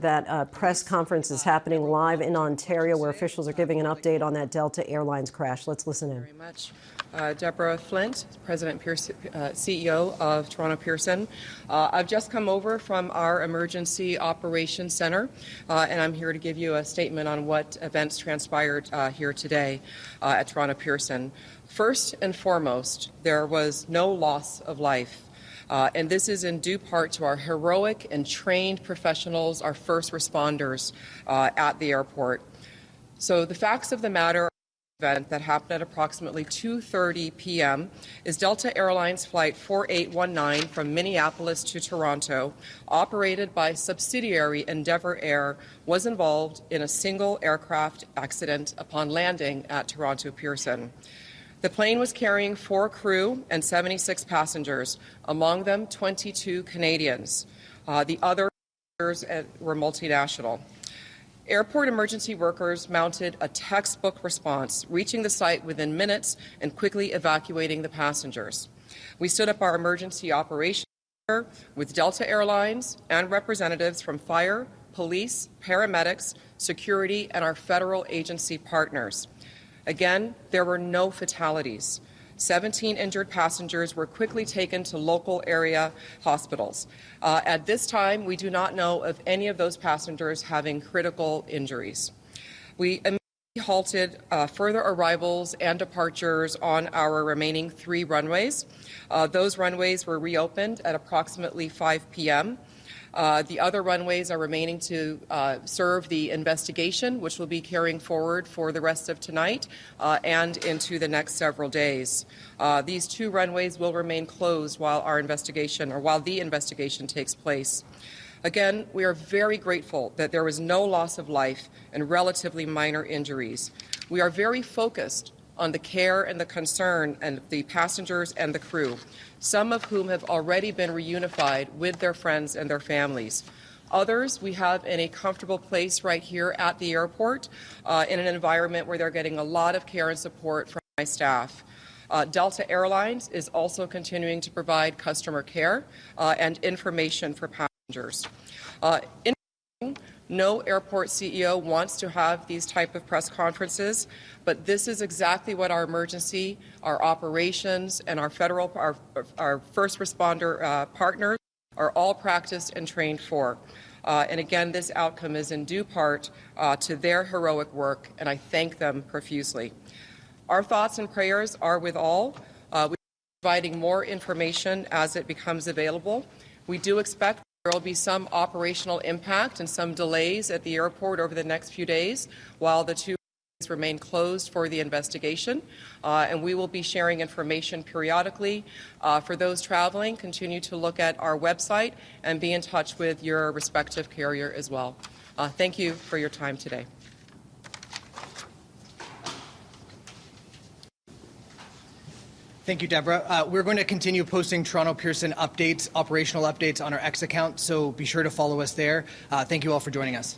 That press conference is happening live in Ontario, where officials are giving an update on that Delta Airlines crash. Let's listen in. Very much. Deborah Flint, President Pearson, CEO of Toronto Pearson. I've just come over from our Emergency Operations Center, and I'm here to give you a statement on what events transpired here today at Toronto Pearson. First and foremost, there was no loss of life. And this is in due part to our heroic and trained professionals, our first responders at the airport. So the facts of the matter event that happened at approximately 2:30 p.m. is Delta Airlines Flight 4819 from Minneapolis to Toronto, operated by subsidiary Endeavour Air, was involved in a single aircraft accident upon landing at Toronto Pearson. The plane was carrying 4 crew and 76 passengers, among them 22 Canadians. The others were multinational. Airport emergency workers mounted a textbook response, reaching the site within minutes and quickly evacuating the passengers. We stood up our emergency operations center with Delta Airlines and representatives from fire, police, paramedics, security, and our federal agency partners. Again, there were no fatalities. 17 injured passengers were quickly taken to local area hospitals. At this time, we do not know of any of those passengers having critical injuries. We immediately halted further arrivals and departures on our remaining 3 runways. Those runways were reopened at approximately 5 p.m. The other runways are remaining to serve the investigation, which will be carrying forward for the rest of tonight and into the next several days. These 2 runways will remain closed while the investigation takes place. Again, we are very grateful that there was no loss of life and relatively minor injuries. We are very focused on the care and the concern and the passengers and the crew, some of whom have already been reunified with their friends and their families. Others we have in a comfortable place right here at the airport in an environment where they're getting a lot of care and support from my staff. Delta Airlines is also continuing to provide customer care and information for passengers. No airport CEO wants to have these type of press conferences, but this is exactly what our emergency, our operations, and our first responder partners are all practiced and trained for. And again, this outcome is in due part to their heroic work, and I thank them profusely. Our thoughts and prayers are with all. We are providing more information as it becomes available. We do expect there will be some operational impact and some delays at the airport over the next few days while the 2 remain closed for the investigation. And we will be sharing information periodically. For those traveling, continue to look at our website and be in touch with your respective carrier as well. Thank you for your time today. Thank you, Deborah. We're going to continue posting Toronto Pearson updates, operational updates on our X account, so be sure to follow us there. Thank you all for joining us.